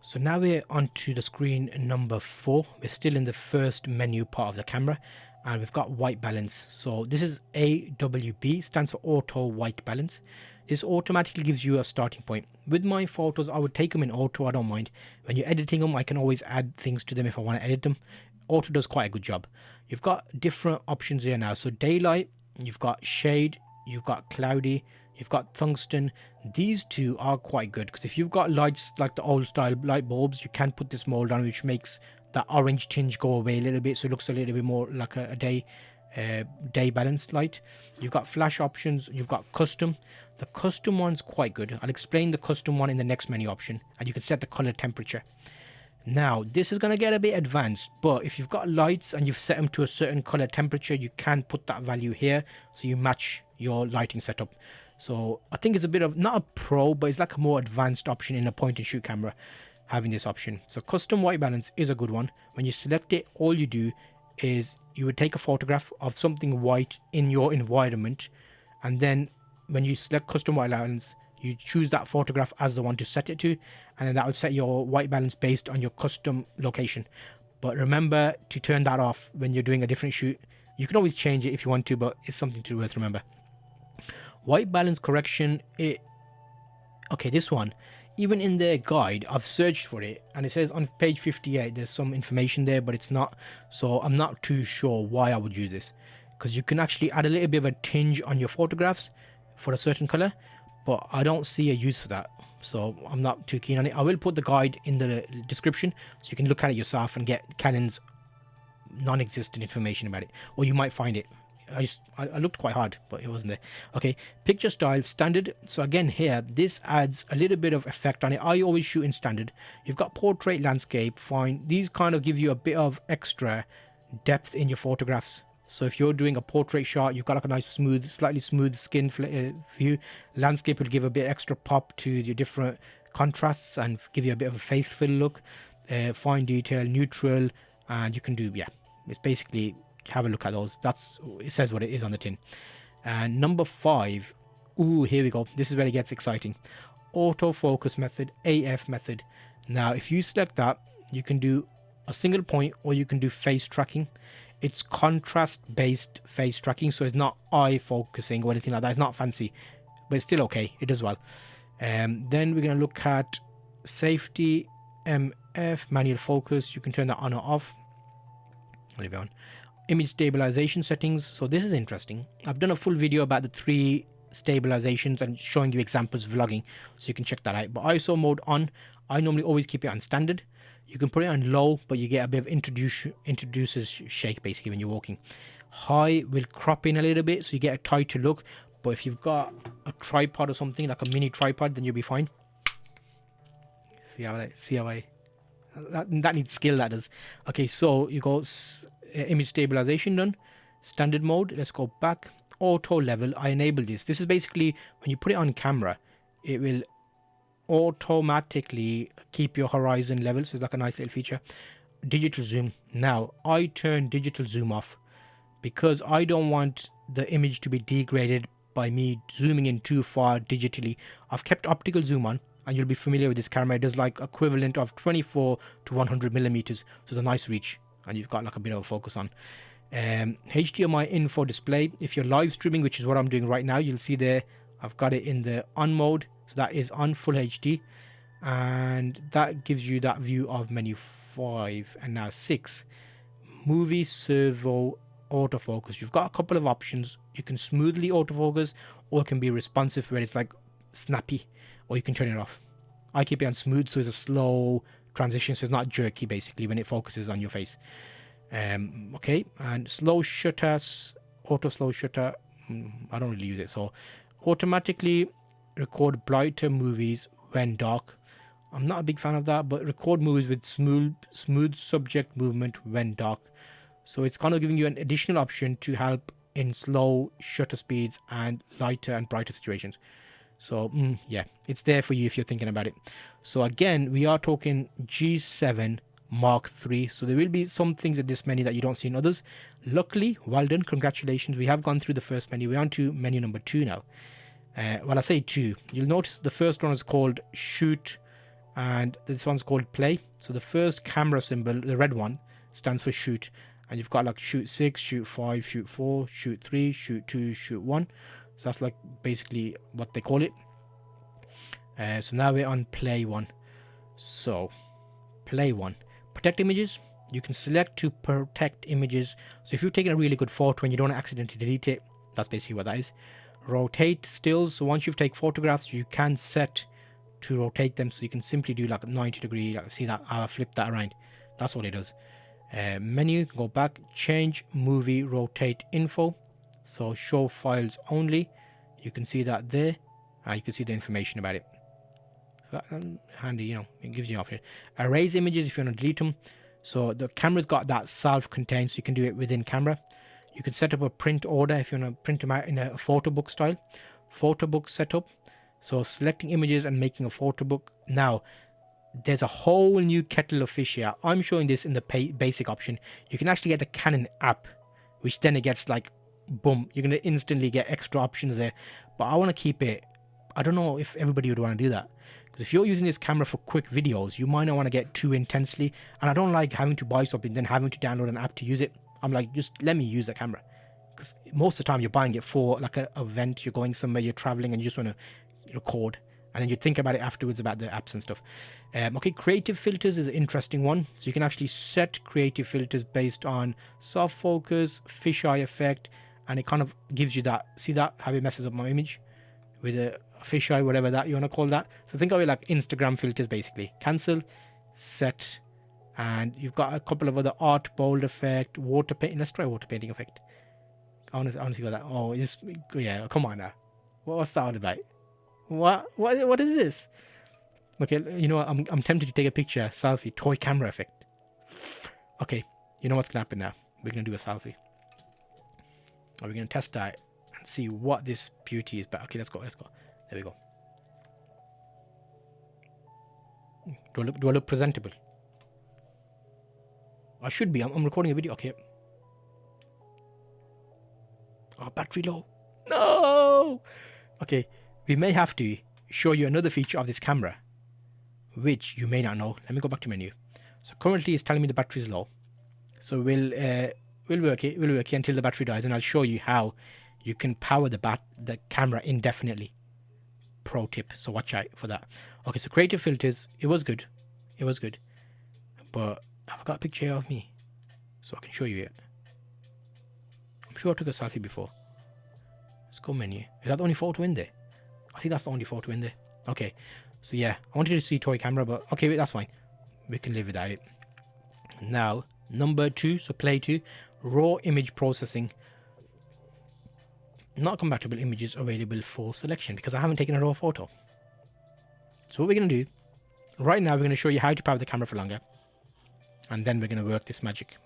So now we're onto the screen number 4. We're still in the first menu part of the camera, and we've got white balance. So this is AWB, stands for auto white balance. This automatically gives you a starting point. With my photos, I would take them in auto, I don't mind. When you're editing them, I can always add things to them if I want to edit them. Auto does quite a good job. You've got different options here now. So daylight, you've got shade, you've got cloudy, you've got tungsten. These two are quite good because if you've got lights like the old style light bulbs, you can put this mode on, which makes that orange tinge go away a little bit, so it looks a little bit more like a day balanced light. You've got flash options, you've got custom. The custom one's quite good. I'll explain the custom one in the next menu option, and you can set the color temperature. Now this is going to get a bit advanced, but if you've got lights and you've set them to a certain color temperature, you can put that value here so you match your lighting setup. So I think it's a bit of, not a pro, but it's like a more advanced option in a point and shoot camera, having this option. So custom white balance is a good one. When you select it, all you do is you would take a photograph of something white in your environment, and then when you select custom white balance, you choose that photograph as the one to set it to, and then that will set your white balance based on your custom location. But remember to turn that off when you're doing a different shoot. You can always change it if you want to, but it's something to worth remember. White balance correction, okay, this one, even in their guide, I've searched for it and it says on page 58 there's some information there, but it's not, so I'm not too sure why I would use this, because you can actually add a little bit of a tinge on your photographs for a certain color, but I don't see a use for that, so I'm not too keen on it. I will put the guide in the description so you can look at it yourself and get Canon's non-existent information about it, or you might find it. I looked quite hard, but it wasn't there. Okay, picture style standard. So again here, this adds a little bit of effect on it. I always shoot in standard. You've got portrait, landscape, fine. These kind of give you a bit of extra depth in your photographs. So if you're doing a portrait shot, you've got like a nice smooth, slightly smooth skin view. Landscape will give a bit extra pop to your different contrasts and give you a bit of a faithful look. Fine detail, neutral, and you can do, yeah, it's basically, have a look at those. That's, it says what it is on the tin. And number 5, ooh, here we go, this is where it gets exciting. Autofocus method, AF method. Now if you select that, you can do a single point or you can do face tracking. It's contrast based face tracking, so it's not eye focusing or anything like that. It's not fancy, but it's still okay, it does well. Then we're going to look at safety, MF, manual focus. You can turn that on or off. I'll leave it on. Image stabilization settings. So this is interesting. I've done a full video about the 3 stabilizations and showing you examples vlogging, so you can check that out. But ISO mode on, I normally always keep it on standard. You can put it on low, but you get a bit of introducer's shake basically when you're walking. High will crop in a little bit, so you get a tighter look. But if you've got a tripod or something like a mini tripod, then you'll be fine. See how I that needs skill, that does. Okay, so you go image stabilization done, standard mode. Let's go back, auto level. I enable this. This is basically when you put it on camera, it will automatically keep your horizon level, so it's like a nice little feature. Digital zoom. Now I turn digital zoom off because I don't want the image to be degraded by me zooming in too far digitally. I've kept optical zoom on, and you'll be familiar with this camera. It does like equivalent of 24 to 100 millimeters, so it's a nice reach, and you've got like a bit of a focus on. HDMI info display. If you're live streaming, which is what I'm doing right now, you'll see there I've got it in the on mode, so that is on full HD, and that gives you that view of menu 5. And now 6, movie servo autofocus. You've got a couple of options. You can smoothly autofocus, or it can be responsive where it's like snappy, or you can turn it off. I keep it on smooth, so it's a slow transition, so it's not jerky basically when it focuses on your face. Okay, and slow shutter, auto slow shutter, I don't really use it. So automatically record brighter movies when dark. I'm not a big fan of that, but record movies with smooth subject movement when dark. So it's kind of giving you an additional option to help in slow shutter speeds and lighter and brighter situations. So yeah, it's there for you if you're thinking about it. So again, we are talking G7 Mark III. So there will be some things in this menu that you don't see in others. Luckily, well done, congratulations. We have gone through the first menu. We're on to menu number 2 now. Well, I say 2. You'll notice the first one is called shoot and this one's called play. So the first camera symbol, the red one, stands for shoot, and you've got like shoot 6, shoot 5, shoot 4, shoot 3, shoot 2, shoot 1. So that's like basically what they call it. So now we're on PlayOne. So PlayOne, protect images. You can select to protect images. So if you've taken a really good photo and you don't accidentally delete it, that's basically what that is. Rotate stills. So once you've taken photographs, you can set to rotate them. So you can simply do like a 90 degree. Like, see that? I'll flip that around. That's all it does. Menu, go back, change movie, rotate info. So show files only. You can see that there. You can see the information about it. So that's handy, you know, it gives you an option. Erase images if you want to delete them. So the camera's got that self-contained, so you can do it within camera. You can set up a print order if you want to print them out in a photo book style. Photo book setup. So selecting images and making a photo book. Now, there's a whole new kettle of fish here. I'm showing this in the basic option. You can actually get the Canon app, which then it gets like, boom, you're going to instantly get extra options there. But I want to keep it. I don't know if everybody would want to do that. Because if you're using this camera for quick videos, you might not want to get too intensely. And I don't like having to buy something, then having to download an app to use it. I'm like, just let me use the camera. Because most of the time you're buying it for like an event, you're going somewhere, you're traveling, and you just want to record. And then you think about it afterwards about the apps and stuff. Okay, creative filters is an interesting one. So you can actually set creative filters based on soft focus, fisheye effect, and it kind of gives you that. See that? How it messes up my image with a fisheye, whatever that you want to call that. So think of it like Instagram filters basically. Cancel, set, and you've got a couple of other art, bold effect, water painting. Let's try water painting effect. I want to see what that. Oh, just yeah. Come on now. What's that all about? What is this? Okay, you know what? I'm tempted to take a picture, selfie, toy camera effect. Okay, you know what's gonna happen now? We're gonna do a selfie. We're gonna test that and see what this beauty is. But okay, let's go. There we go. Do I look presentable? I should be. I'm recording a video. Okay. Oh, battery low. No. Okay. We may have to show you another feature of this camera, which you may not know. Let me go back to menu. So currently it's telling me the battery is low. So we'll work it until the battery dies, and I'll show you how you can power the camera indefinitely. Pro tip. So watch out for that. Okay, so creative filters. It was good. But I've got a picture of me, so I can show you it. I'm sure I took a selfie before. Let's go menu. Is that the only photo in there? I think that's the only photo in there. Okay, so yeah, I wanted to see toy camera, but okay, that's fine. We can live without it. Now, number 2, so play 2, raw image processing. Not compatible images available for selection because I haven't taken a raw photo. So what we're going to do, right now we're going to show you how to power the camera for longer. And then we're going to work this magic.